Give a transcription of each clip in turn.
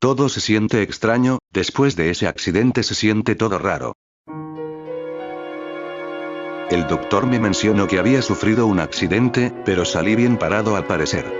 Todo se siente extraño, después de ese accidente se siente todo raro. El doctor me mencionó que había sufrido un accidente, pero salí bien parado al parecer.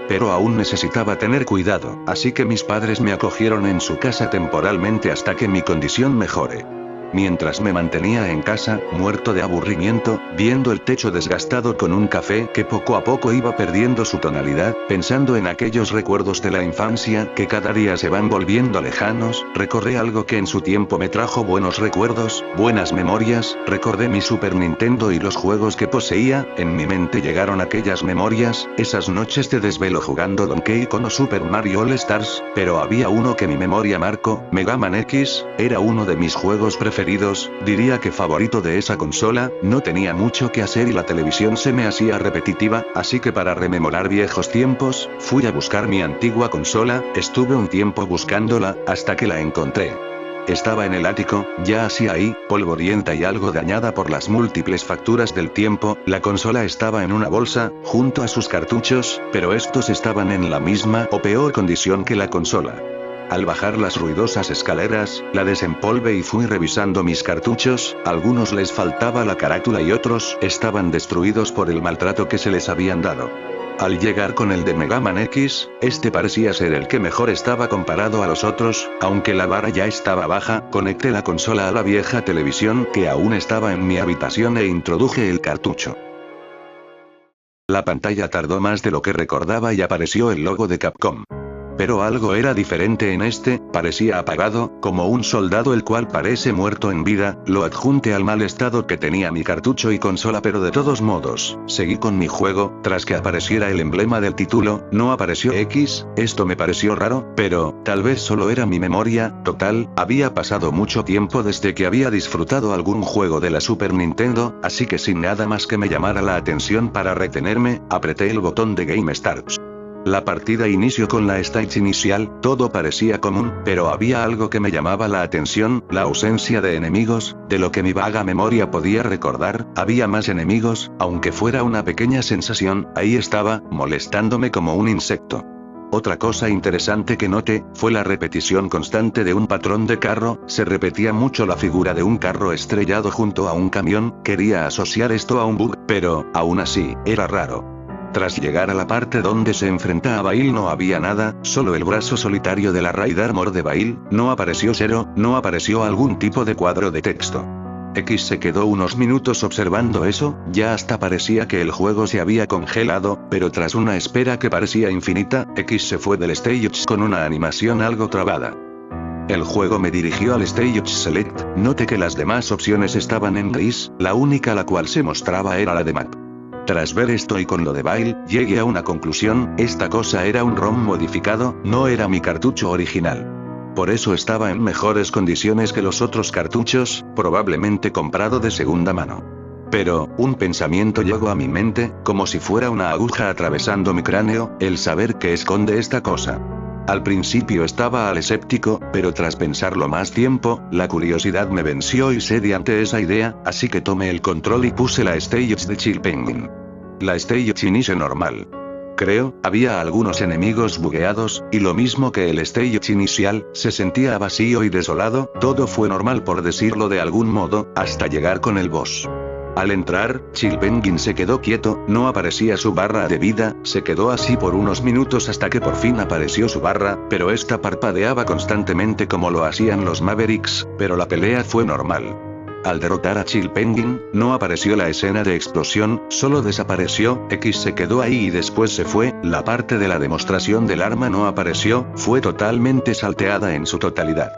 Pero aún necesitaba tener cuidado, así que mis padres me acogieron en su casa temporalmente hasta que mi condición mejore. Mientras me mantenía en casa, muerto de aburrimiento, viendo el techo desgastado con un café que poco a poco iba perdiendo su tonalidad, pensando en aquellos recuerdos de la infancia que cada día se van volviendo lejanos, recordé algo que en su tiempo me trajo buenos recuerdos, buenas memorias, recordé mi Super Nintendo y los juegos que poseía, en mi mente llegaron aquellas memorias, esas noches de desvelo jugando Donkey Kong o Super Mario All Stars, pero había uno que mi memoria marcó, Mega Man X, era uno de mis juegos preferidos, diría que favorito de esa consola, no tenía mucho que hacer y la televisión se me hacía repetitiva, así que para rememorar viejos tiempos, fui a buscar mi antigua consola, estuve un tiempo buscándola, hasta que la encontré. Estaba en el ático, ya así ahí, polvorienta y algo dañada por las múltiples facturas del tiempo, la consola estaba en una bolsa, junto a sus cartuchos, pero estos estaban en la misma o peor condición que la consola. Al bajar las ruidosas escaleras, la desempolvé y fui revisando mis cartuchos, algunos les faltaba la carátula y otros estaban destruidos por el maltrato que se les habían dado. Al llegar con el de Mega Man X, este parecía ser el que mejor estaba comparado a los otros, aunque la vara ya estaba baja, conecté la consola a la vieja televisión que aún estaba en mi habitación e introduje el cartucho. La pantalla tardó más de lo que recordaba y apareció el logo de Capcom. Pero algo era diferente en este, parecía apagado, como un soldado el cual parece muerto en vida, lo adjunté al mal estado que tenía mi cartucho y consola, pero de todos modos, seguí con mi juego, tras que apareciera el emblema del título, no apareció X, esto me pareció raro, pero, tal vez solo era mi memoria, total, había pasado mucho tiempo desde que había disfrutado algún juego de la Super Nintendo, así que sin nada más que me llamara la atención para retenerme, apreté el botón de Game Start. La partida inició con la stage inicial, todo parecía común, pero había algo que me llamaba la atención, la ausencia de enemigos, de lo que mi vaga memoria podía recordar, había más enemigos, aunque fuera una pequeña sensación, ahí estaba, molestándome como un insecto. Otra cosa interesante que noté, fue la repetición constante de un patrón de carro, se repetía mucho la figura de un carro estrellado junto a un camión, quería asociar esto a un bug, pero, aún así, era raro. Tras llegar a la parte donde se enfrenta a Bail no había nada, solo el brazo solitario de la Raid Armor de Bail, no apareció Zero, no apareció algún tipo de cuadro de texto. X se quedó unos minutos observando eso, ya hasta parecía que el juego se había congelado, pero tras una espera que parecía infinita, X se fue del stage con una animación algo trabada. El juego me dirigió al Stage Select, noté que las demás opciones estaban en gris, la única la cual se mostraba era la de Map. Tras ver esto y con lo de Bail, llegué a una conclusión, esta cosa era un ROM modificado, no era mi cartucho original. Por eso estaba en mejores condiciones que los otros cartuchos, probablemente comprado de segunda mano. Pero, un pensamiento llegó a mi mente, como si fuera una aguja atravesando mi cráneo, el saber qué esconde esta cosa. Al principio estaba al escéptico, pero tras pensarlo más tiempo, la curiosidad me venció y cedí ante esa idea, así que tomé el control y puse la stage de Chill Penguin. La stage inicia normal. Creo, había algunos enemigos bugueados, y lo mismo que el stage inicial, se sentía vacío y desolado, todo fue normal por decirlo de algún modo, hasta llegar con el boss. Al entrar, Chill Penguin se quedó quieto, no aparecía su barra de vida, se quedó así por unos minutos hasta que por fin apareció su barra, pero esta parpadeaba constantemente como lo hacían los Mavericks, pero la pelea fue normal. Al derrotar a Chill Penguin, no apareció la escena de explosión, solo desapareció, X se quedó ahí y después se fue, la parte de la demostración del arma no apareció, fue totalmente salteada en su totalidad.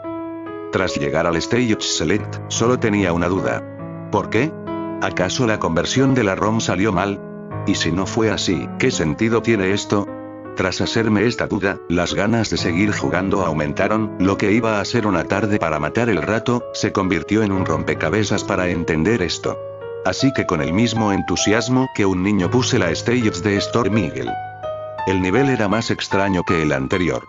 Tras llegar al Stage Select, solo tenía una duda. ¿Por qué? ¿Acaso la conversión de la ROM salió mal? Y si no fue así, ¿qué sentido tiene esto? Tras hacerme esta duda, las ganas de seguir jugando aumentaron, lo que iba a ser una tarde para matar el rato, se convirtió en un rompecabezas para entender esto. Así que con el mismo entusiasmo que un niño puse la stage de Storm Eagle. El nivel era más extraño que el anterior.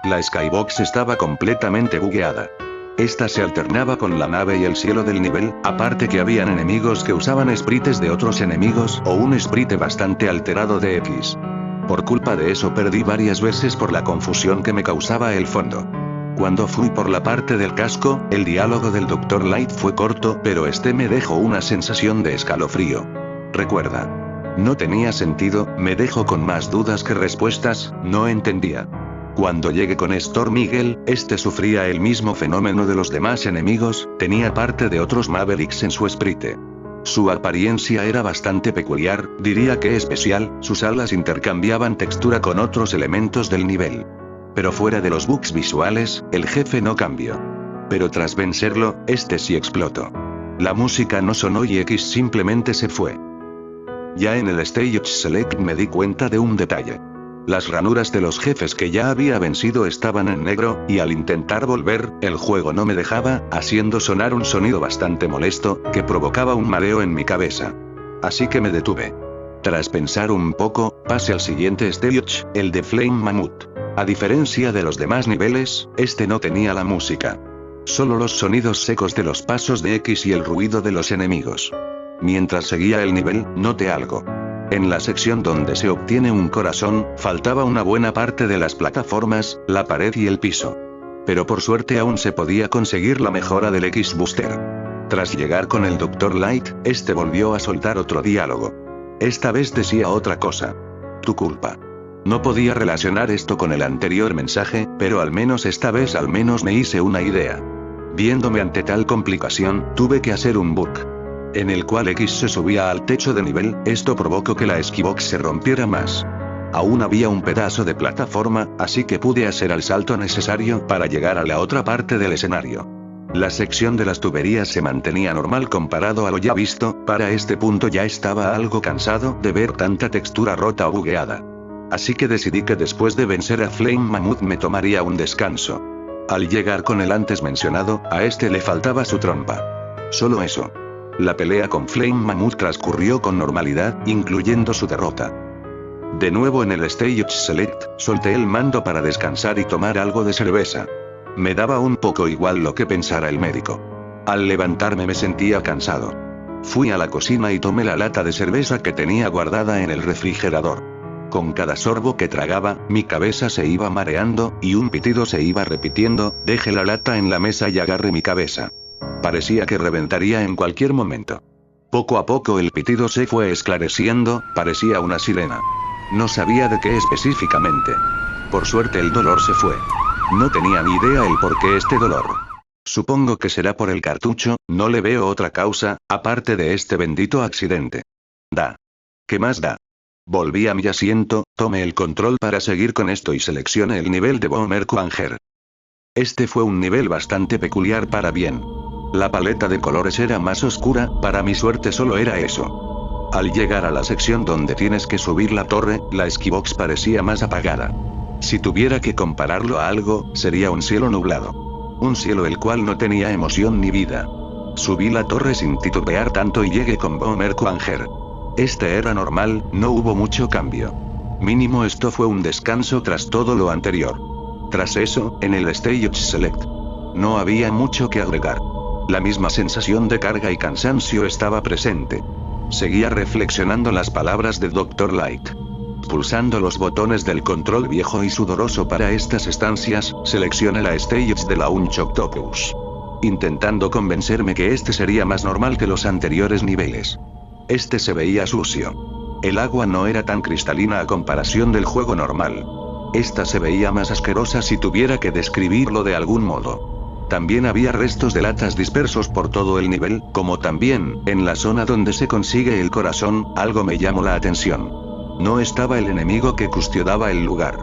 La skybox estaba completamente bugueada. Esta se alternaba con la nave y el cielo del nivel, aparte que habían enemigos que usaban sprites de otros enemigos o un sprite bastante alterado de X. Por culpa de eso perdí varias veces por la confusión que me causaba el fondo. Cuando fui por la parte del casco, el diálogo del Dr. Light fue corto, pero este me dejó una sensación de escalofrío. Recuerda. No tenía sentido, me dejó con más dudas que respuestas, no entendía. Cuando llegué con Storm Eagle, este sufría el mismo fenómeno de los demás enemigos, tenía parte de otros Mavericks en su sprite. Su apariencia era bastante peculiar, diría que especial, sus alas intercambiaban textura con otros elementos del nivel. Pero fuera de los bugs visuales, el jefe no cambió. Pero tras vencerlo, este sí explotó. La música no sonó y X simplemente se fue. Ya en el Stage Select me di cuenta de un detalle. Las ranuras de los jefes que ya había vencido estaban en negro, y al intentar volver, el juego no me dejaba, haciendo sonar un sonido bastante molesto, que provocaba un mareo en mi cabeza. Así que me detuve. Tras pensar un poco, pasé al siguiente stage, el de Flame Mammoth. A diferencia de los demás niveles, este no tenía la música. Solo los sonidos secos de los pasos de X y el ruido de los enemigos. Mientras seguía el nivel, noté algo. En la sección donde se obtiene un corazón, faltaba una buena parte de las plataformas, la pared y el piso. Pero por suerte aún se podía conseguir la mejora del X-Booster. Tras llegar con el Dr. Light, este volvió a soltar otro diálogo. Esta vez decía otra cosa. Tu culpa. No podía relacionar esto con el anterior mensaje, pero al menos esta vez me hice una idea. Viéndome ante tal complicación, tuve que hacer un bug. En el cual X se subía al techo de nivel, esto provocó que la esquibox se rompiera más. Aún había un pedazo de plataforma, así que pude hacer el salto necesario para llegar a la otra parte del escenario. La sección de las tuberías se mantenía normal comparado a lo ya visto, para este punto ya estaba algo cansado de ver tanta textura rota o bugueada. Así que decidí que después de vencer a Flame Mammoth me tomaría un descanso. Al llegar con el antes mencionado, a este le faltaba su trompa. Solo eso. La pelea con Flame Mammoth transcurrió con normalidad, incluyendo su derrota. De nuevo en el Stage Select, solté el mando para descansar y tomar algo de cerveza. Me daba un poco igual lo que pensara el médico. Al levantarme me sentía cansado. Fui a la cocina y tomé la lata de cerveza que tenía guardada en el refrigerador. Con cada sorbo que tragaba, mi cabeza se iba mareando, y un pitido se iba repitiendo, dejé la lata en la mesa y agarré mi cabeza. Parecía que reventaría en cualquier momento. Poco a poco el pitido se fue esclareciendo, parecía una sirena. No sabía de qué específicamente. Por suerte el dolor se fue. No tenía ni idea el por qué este dolor. Supongo que será por el cartucho, no le veo otra causa, aparte de este bendito accidente. ¿Qué más da? Volví a mi asiento, tomé el control para seguir con esto y seleccioné el nivel de Boomer Quanger. Este fue un nivel bastante peculiar para bien. La paleta de colores era más oscura, para mi suerte solo era eso. Al llegar a la sección donde tienes que subir la torre, la esquibox parecía más apagada. Si tuviera que compararlo a algo, sería un cielo nublado. Un cielo el cual no tenía emoción ni vida. Subí la torre sin titubear tanto y llegué con Boomer Quanger. Este era normal, no hubo mucho cambio. Mínimo esto fue un descanso tras todo lo anterior. Tras eso, en el Stage Select. No había mucho que agregar. La misma sensación de carga y cansancio estaba presente. Seguía reflexionando las palabras de Dr. Light. Pulsando los botones del control viejo y sudoroso para estas estancias, seleccioné la Stage de la Launch Octopus. Intentando convencerme que este sería más normal que los anteriores niveles. Este se veía sucio. El agua no era tan cristalina a comparación del juego normal. Esta se veía más asquerosa si tuviera que describirlo de algún modo. También había restos de latas dispersos por todo el nivel, como también, en la zona donde se consigue el corazón, algo me llamó la atención. No estaba el enemigo que custodiaba el lugar.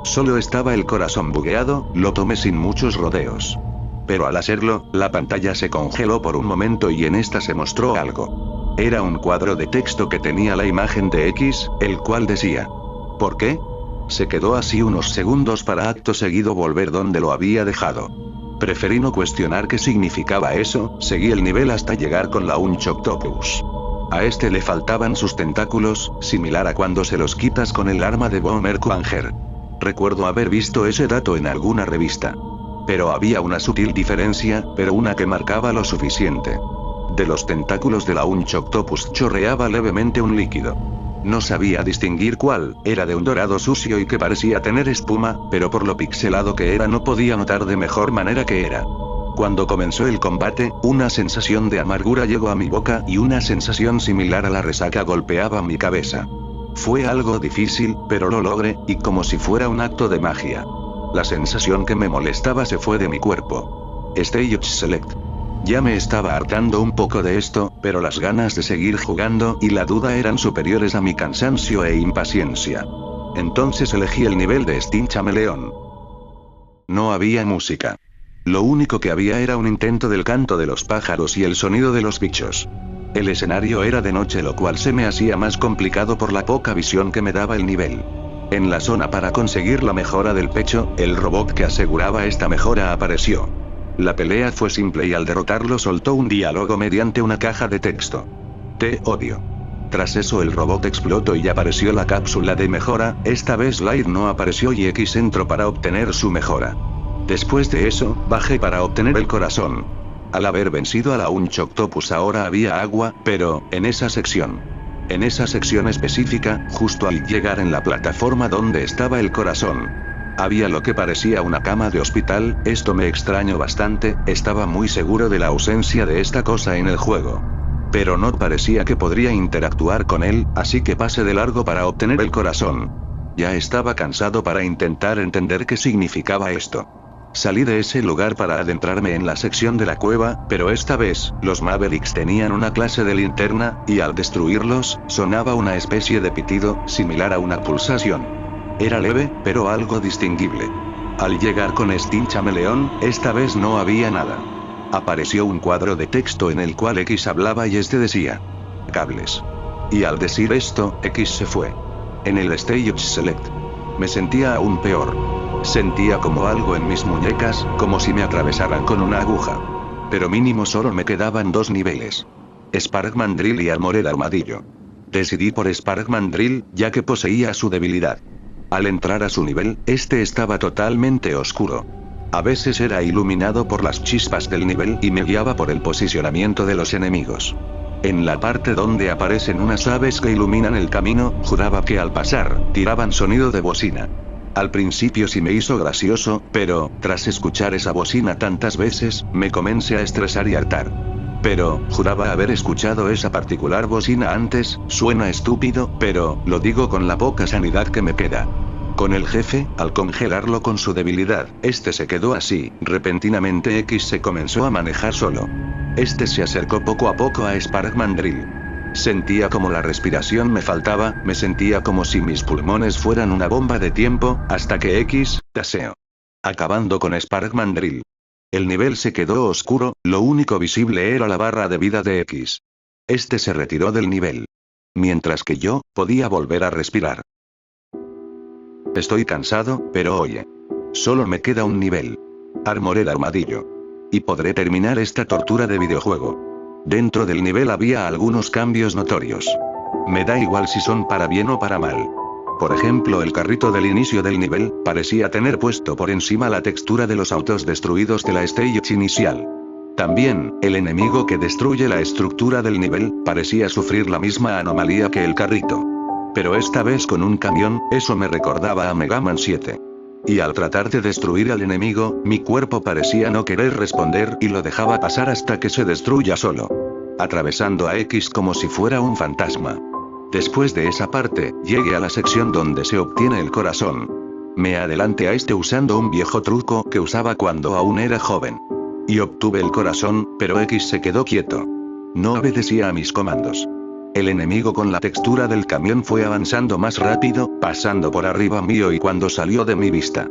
Solo estaba el corazón bugueado, lo tomé sin muchos rodeos. Pero al hacerlo, la pantalla se congeló por un momento y en esta se mostró algo. Era un cuadro de texto que tenía la imagen de X, el cual decía: ¿por qué? Se quedó así unos segundos para acto seguido volver donde lo había dejado. Preferí no cuestionar qué significaba eso, seguí el nivel hasta llegar con la Launch Octopus. A este le faltaban sus tentáculos, similar a cuando se los quitas con el arma de Boomer Quanger. Recuerdo haber visto ese dato en alguna revista. Pero había una sutil diferencia, pero una que marcaba lo suficiente. De los tentáculos de la Launch Octopus chorreaba levemente un líquido. No sabía distinguir cuál era de un dorado sucio y que parecía tener espuma, pero por lo pixelado que era no podía notar de mejor manera que era. Cuando comenzó el combate, una sensación de amargura llegó a mi boca y una sensación similar a la resaca golpeaba mi cabeza. Fue algo difícil, pero lo logré, y como si fuera un acto de magia. La sensación que me molestaba se fue de mi cuerpo. Stage Select. Ya me estaba hartando un poco de esto, pero las ganas de seguir jugando y la duda eran superiores a mi cansancio e impaciencia. Entonces elegí el nivel de Steam Chameleon. No había música. Lo único que había era un intento del canto de los pájaros y el sonido de los bichos. El escenario era de noche, lo cual se me hacía más complicado por la poca visión que me daba el nivel. En la zona para conseguir la mejora del pecho, el robot que aseguraba esta mejora apareció. La pelea fue simple y al derrotarlo soltó un diálogo mediante una caja de texto. Te odio. Tras eso el robot explotó y apareció la cápsula de mejora, esta vez Light no apareció y X entró para obtener su mejora. Después de eso, bajé para obtener el corazón. Al haber vencido a la Launch Octopus ahora había agua, pero, en esa sección específica, justo al llegar en la plataforma donde estaba el corazón, había lo que parecía una cama de hospital. Esto me extrañó bastante, estaba muy seguro de la ausencia de esta cosa en el juego. Pero no parecía que podría interactuar con él, así que pasé de largo para obtener el corazón. Ya estaba cansado para intentar entender qué significaba esto. Salí de ese lugar para adentrarme en la sección de la cueva, pero esta vez, los Mavericks tenían una clase de linterna, y al destruirlos, sonaba una especie de pitido, similar a una pulsación. Era leve, pero algo distinguible. Al llegar con Steam Chameleon, esta vez no había nada. Apareció un cuadro de texto en el cual X hablaba y este decía: cables. Y al decir esto, X se fue. En el Stage Select. Me sentía aún peor. Sentía como algo en mis muñecas, como si me atravesaran con una aguja. Pero mínimo solo me quedaban 2 niveles. Sparkman Drill y Armored Armadillo. Decidí por Sparkman Drill, ya que poseía su debilidad. Al entrar a su nivel, este estaba totalmente oscuro. A veces era iluminado por las chispas del nivel y me guiaba por el posicionamiento de los enemigos. En la parte donde aparecen unas aves que iluminan el camino, juraba que al pasar, tiraban sonido de bocina. Al principio sí me hizo gracioso, pero, tras escuchar esa bocina tantas veces, me comencé a estresar y hartar. Pero, juraba haber escuchado esa particular bocina antes. Suena estúpido, pero, lo digo con la poca sanidad que me queda. Con el jefe, al congelarlo con su debilidad, este se quedó así. Repentinamente X se comenzó a manejar solo. Este se acercó poco a poco a Sparkman Drill. Sentía como la respiración me faltaba, me sentía como si mis pulmones fueran una bomba de tiempo, hasta que X, taseo. Acabando con Sparkman Drill. El nivel se quedó oscuro, lo único visible era la barra de vida de X. Este se retiró del nivel. Mientras que yo, podía volver a respirar. Estoy cansado, pero oye. Solo me queda un nivel. Armored Armadillo. Y podré terminar esta tortura de videojuego. Dentro del nivel había algunos cambios notorios. Me da igual si son para bien o para mal. Por ejemplo, el carrito del inicio del nivel, parecía tener puesto por encima la textura de los autos destruidos de la stage inicial. También, el enemigo que destruye la estructura del nivel, parecía sufrir la misma anomalía que el carrito. Pero esta vez con un camión, eso me recordaba a Mega Man 7. Y al tratar de destruir al enemigo, mi cuerpo parecía no querer responder y lo dejaba pasar hasta que se destruya solo. Atravesando a X como si fuera un fantasma. Después de esa parte, llegué a la sección donde se obtiene el corazón. Me adelanté a este usando un viejo truco que usaba cuando aún era joven. Y obtuve el corazón, pero X se quedó quieto. No obedecía a mis comandos. El enemigo con la textura del camión fue avanzando más rápido, pasando por arriba mío y cuando salió de mi vista.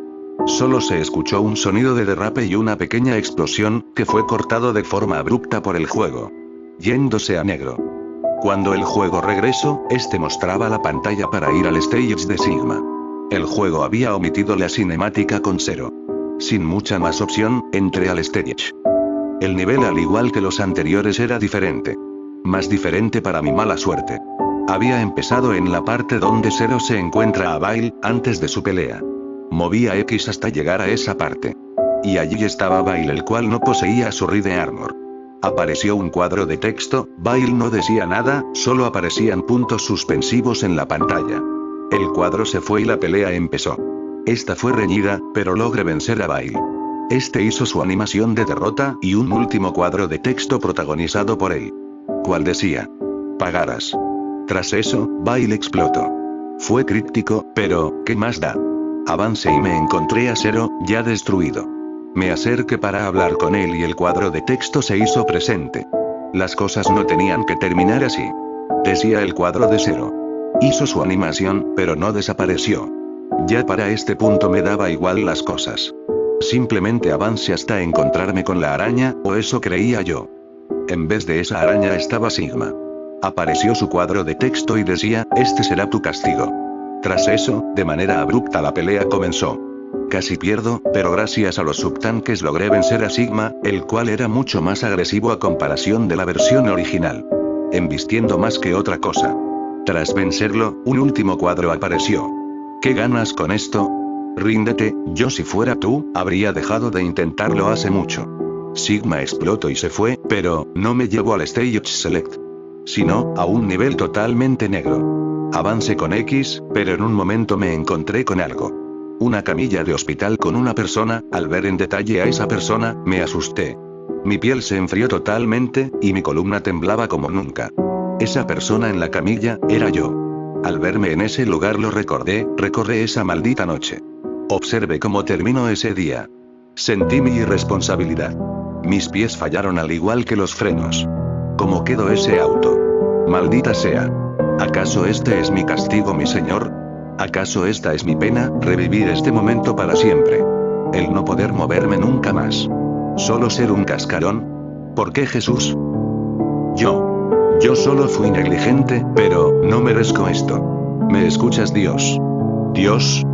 Solo se escuchó un sonido de derrape y una pequeña explosión, que fue cortado de forma abrupta por el juego. Yéndose a negro. Cuando el juego regresó, este mostraba la pantalla para ir al stage de Sigma. El juego había omitido la cinemática con 0. Sin mucha más opción, entré al stage. El nivel al igual que los anteriores era diferente. Más diferente para mi mala suerte. Había empezado en la parte donde Zero se encuentra a Bail, antes de su pelea. Moví a X hasta llegar a esa parte. Y allí estaba Bail, el cual no poseía su Ride Armor. Apareció un cuadro de texto. Bail no decía nada, solo aparecían puntos suspensivos en la pantalla. El cuadro se fue y la pelea empezó. Esta fue reñida, pero logré vencer a Bail. Este hizo su animación de derrota y un último cuadro de texto protagonizado por él. ¿Cuál decía? Pagarás. Tras eso, Bail explotó. Fue críptico, pero, ¿qué más da? Avancé y me encontré a Zero, ya destruido. Me acerqué para hablar con él y el cuadro de texto se hizo presente. Las cosas no tenían que terminar así. Decía el cuadro de Zero. Hizo su animación, pero no desapareció. Ya para este punto me daba igual las cosas. Simplemente avancé hasta encontrarme con la araña, o eso creía yo. En vez de esa araña estaba Sigma. Apareció su cuadro de texto y decía, este será tu castigo. Tras eso, de manera abrupta la pelea comenzó. Casi pierdo, pero gracias a los subtanques logré vencer a Sigma, el cual era mucho más agresivo a comparación de la versión original. Embistiendo más que otra cosa. Tras vencerlo, un último cuadro apareció. ¿Qué ganas con esto? Ríndete, yo si fuera tú, habría dejado de intentarlo hace mucho. Sigma explotó y se fue, pero, no me llevó al Stage Select. Sino, a un nivel totalmente negro. Avancé con X, pero en un momento me encontré con algo. Una camilla de hospital con una persona. Al ver en detalle a esa persona, me asusté. Mi piel se enfrió totalmente, y mi columna temblaba como nunca. Esa persona en la camilla, era yo. Al verme en ese lugar lo recordé esa maldita noche. Observe cómo terminó ese día. Sentí mi irresponsabilidad. Mis pies fallaron al igual que los frenos. ¿Cómo quedó ese auto? Maldita sea. ¿Acaso este es mi castigo, mi señor? ¿Acaso esta es mi pena, revivir este momento para siempre? El no poder moverme nunca más. ¿Solo ser un cascarón? ¿Por qué Jesús? Yo solo fui negligente, pero, no merezco esto. ¿Me escuchas, Dios? Dios,